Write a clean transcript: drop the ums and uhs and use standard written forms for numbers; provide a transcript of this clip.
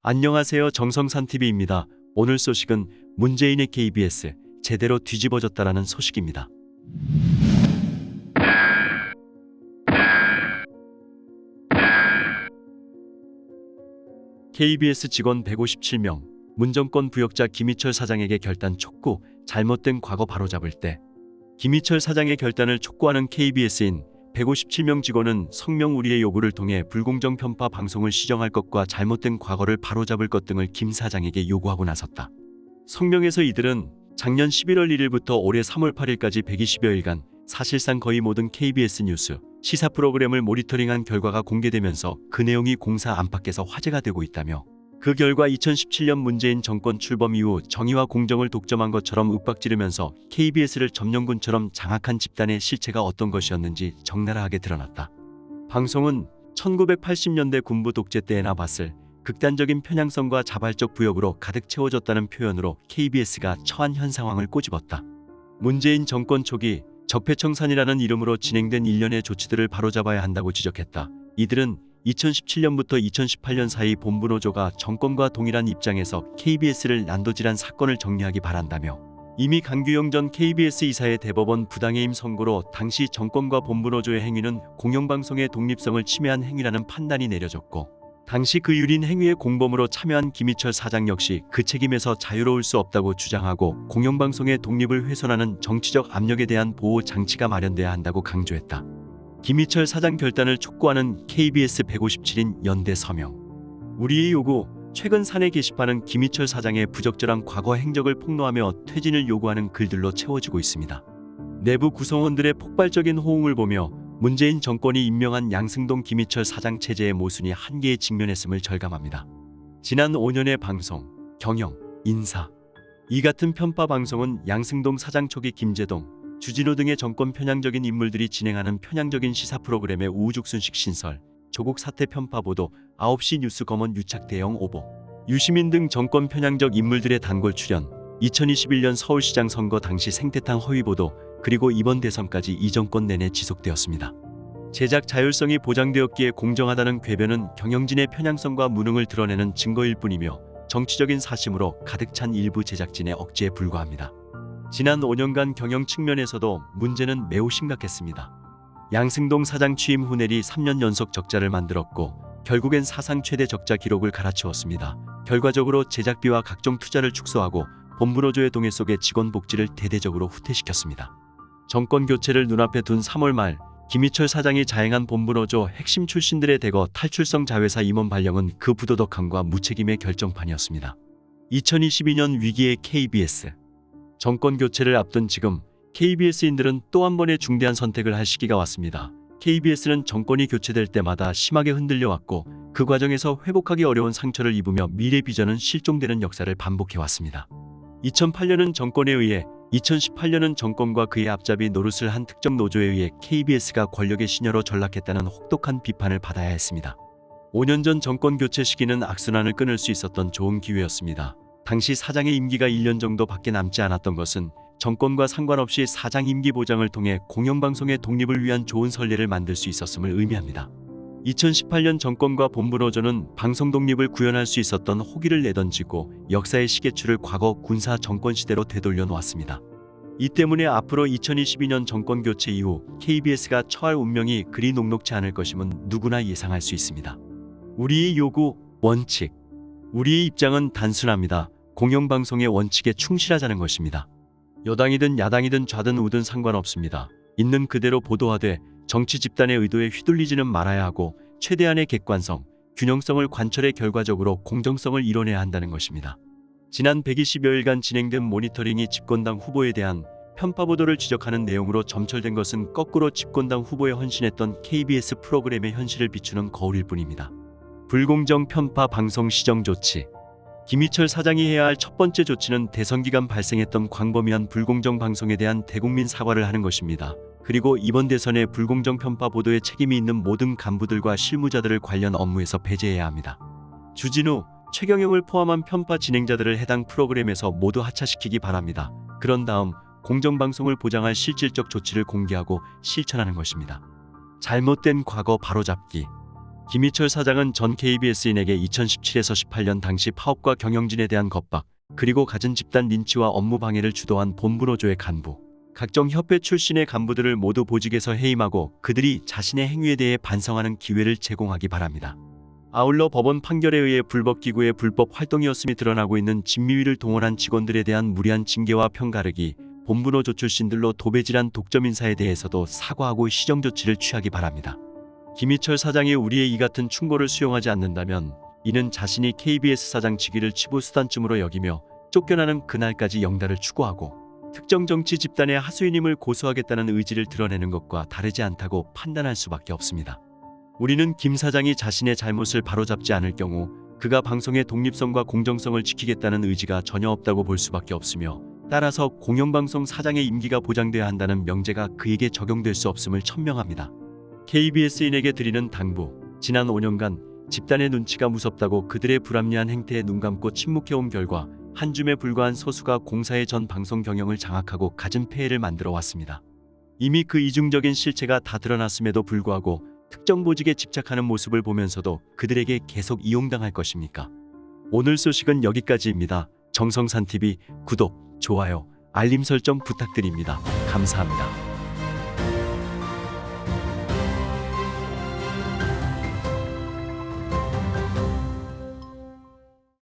안녕하세요. 정성산TV입니다. 오늘 소식은 문재인의 KBS 제대로 뒤집어졌다라는 소식입니다. KBS 직원 157명, 문정권 부역자 김희철 사장에게 결단 촉구, 잘못된 과거 바로잡을 때. 김희철 사장의 결단을 촉구하는 KBS인 157명 직원은 성명 우리의 요구를 통해 불공정 편파 방송을 시정할 것과 잘못된 과거를 바로잡을 것 등을 김 사장에게 요구하고 나섰다. 성명에서 이들은 작년 11월 1일부터 올해 3월 8일까지 120여일간 사실상 거의 모든 KBS 뉴스, 시사 프로그램을 모니터링한 결과가 공개되면서 그 내용이 공사 안팎에서 화제가 되고 있다며, 그 결과 2017년 문재인 정권 출범 이후 정의와 공정을 독점한 것처럼 윽박지르면서 KBS를 점령군처럼 장악한 집단의 실체가 어떤 것이었는지 적나라하게 드러났다. 방송은 1980년대 군부 독재 때에나 봤을 극단적인 편향성과 자발적 부역으로 가득 채워졌다는 표현으로 KBS가 처한 현 상황을 꼬집었다. 문재인 정권 초기 적폐청산이라는 이름으로 진행된 일련의 조치들을 바로잡아야 한다고 지적했다. 이들은 2017년부터 2018년 사이 본부 노조가 정권과 동일한 입장에서 KBS를 난도질한 사건을 정리하기 바란다며, 이미 강규영 전 KBS 이사의 대법원 부당해임 선고로 당시 정권과 본부 노조의 행위는 공영방송의 독립성을 침해한 행위라는 판단이 내려졌고, 당시 그 유린 행위의 공범으로 참여한 김희철 사장 역시 그 책임에서 자유로울 수 없다고 주장하고, 공영방송의 독립을 훼손하는 정치적 압력에 대한 보호 장치가 마련돼야 한다고 강조했다. 김희철 사장 결단을 촉구하는 KBS 157인 연대 서명. 우리의 요구. 최근 사내 게시판은 김희철 사장의 부적절한 과거 행적을 폭로하며 퇴진을 요구하는 글들로 채워지고 있습니다. 내부 구성원들의 폭발적인 호응을 보며 문재인 정권이 임명한 양승동 김희철 사장 체제의 모순이 한계에 직면했음을 절감합니다. 지난 5년의 방송, 경영, 인사, 이 같은 편파 방송은 양승동 사장 초기 김재동, 주진우 등의 정권 편향적인 인물들이 진행하는 편향적인 시사 프로그램의 우후죽순식 신설, 조국 사태 편파 보도, 9시 뉴스 검언 유착 대형 오보, 유시민 등 정권 편향적 인물들의 단골 출연, 2021년 서울시장 선거 당시 생태탕 허위 보도, 그리고 이번 대선까지 이 정권 내내 지속되었습니다. 제작 자율성이 보장되었기에 공정하다는 궤변은 경영진의 편향성과 무능을 드러내는 증거일 뿐이며, 정치적인 사심으로 가득 찬 일부 제작진의 억지에 불과합니다. 지난 5년간 경영 측면에서도 문제는 매우 심각했습니다. 양승동 사장 취임 후 내리 3년 연속 적자를 만들었고, 결국엔 사상 최대 적자 기록을 갈아치웠습니다. 결과적으로 제작비와 각종 투자를 축소하고 본부 노조의 동해 속에 직원 복지를 대대적으로 후퇴시켰습니다. 정권 교체를 눈앞에 둔 3월 말, 김희철 사장이 자행한 본부 노조 핵심 출신들의 대거 탈출성 자회사 임원 발령은 그 부도덕함과 무책임의 결정판이었습니다. 2022년 위기의 KBS. 정권 교체를 앞둔 지금 KBS인들은 또 한 번의 중대한 선택을 할 시기가 왔습니다. KBS는 정권이 교체될 때마다 심하게 흔들려왔고, 그 과정에서 회복하기 어려운 상처를 입으며 미래 비전은 실종되는 역사를 반복해왔습니다. 2008년은 정권에 의해, 2018년은 정권과 그의 앞잡이 노릇을 한 특정 노조에 의해 KBS가 권력의 시녀로 전락했다는 혹독한 비판을 받아야 했습니다. 5년 전 정권 교체 시기는 악순환을 끊을 수 있었던 좋은 기회였습니다. 당시 사장의 임기가 1년 정도밖에 남지 않았던 것은 정권과 상관없이 사장 임기 보장을 통해 공영방송의 독립을 위한 좋은 선례를 만들 수 있었음을 의미합니다. 2018년 정권과 본부 노조는 방송 독립을 구현할 수 있었던 호기를 내던지고 역사의 시계추를 과거 군사 정권 시대로 되돌려 놓았습니다. 이 때문에 앞으로 2022년 정권 교체 이후 KBS가 처할 운명이 그리 녹록지 않을 것임은 누구나 예상할 수 있습니다. 우리의 요구, 원칙. 우리의 입장은 단순합니다. 공영방송의 원칙에 충실하자는 것입니다. 여당이든 야당이든 좌든 우든 상관없습니다. 있는 그대로 보도하되 정치 집단의 의도에 휘둘리지는 말아야 하고, 최대한의 객관성, 균형성을 관철해 결과적으로 공정성을 이뤄내야 한다는 것입니다. 지난 120여일간 진행된 모니터링이 집권당 후보에 대한 편파 보도를 지적하는 내용으로 점철된 것은 거꾸로 집권당 후보에 헌신했던 KBS 프로그램의 현실을 비추는 거울일 뿐입니다. 불공정 편파 방송 시정 조치. 김희철 사장이 해야 할 첫 번째 조치는 대선 기간 발생했던 광범위한 불공정 방송에 대한 대국민 사과를 하는 것입니다. 그리고 이번 대선에 불공정 편파 보도에 책임이 있는 모든 간부들과 실무자들을 관련 업무에서 배제해야 합니다. 주진우, 최경영을 포함한 편파 진행자들을 해당 프로그램에서 모두 하차시키기 바랍니다. 그런 다음 공정방송을 보장할 실질적 조치를 공개하고 실천하는 것입니다. 잘못된 과거 바로잡기. 김희철 사장은 전 KBS인에게 2017에서 18년 당시 파업과 경영진에 대한 겁박, 그리고 갖은 집단 린치와 업무 방해를 주도한 본부 노조의 간부, 각종 협회 출신의 간부들을 모두 보직에서 해임하고 그들이 자신의 행위에 대해 반성하는 기회를 제공하기 바랍니다. 아울러 법원 판결에 의해 불법기구의 불법 활동이었음이 드러나고 있는 진미위를 동원한 직원들에 대한 무리한 징계와 편가르기, 본부 노조 출신들로 도배질한 독점 인사에 대해서도 사과하고 시정 조치를 취하기 바랍니다. 김희철 사장이 우리의 이 같은 충고를 수용하지 않는다면 이는 자신이 KBS 사장 직위를 치부 수단쯤으로 여기며 쫓겨나는 그날까지 영달을 추구하고 특정 정치 집단의 하수인임을 고소하겠다는 의지를 드러내는 것과 다르지 않다고 판단할 수밖에 없습니다. 우리는 김 사장이 자신의 잘못을 바로잡지 않을 경우 그가 방송의 독립성과 공정성을 지키겠다는 의지가 전혀 없다고 볼 수밖에 없으며, 따라서 공영방송 사장의 임기가 보장돼야 한다는 명제가 그에게 적용될 수 없음을 천명합니다. KBS인에게 드리는 당부, 지난 5년간 집단의 눈치가 무섭다고 그들의 불합리한 행태에 눈감고 침묵해온 결과 한 줌에 불과한 소수가 공사의 전 방송 경영을 장악하고 갖은 폐해를 만들어 왔습니다. 이미 그 이중적인 실체가 다 드러났음에도 불구하고 특정 보직에 집착하는 모습을 보면서도 그들에게 계속 이용당할 것입니까? 오늘 소식은 여기까지입니다. 정성산TV 구독, 좋아요, 알림 설정 부탁드립니다. 감사합니다.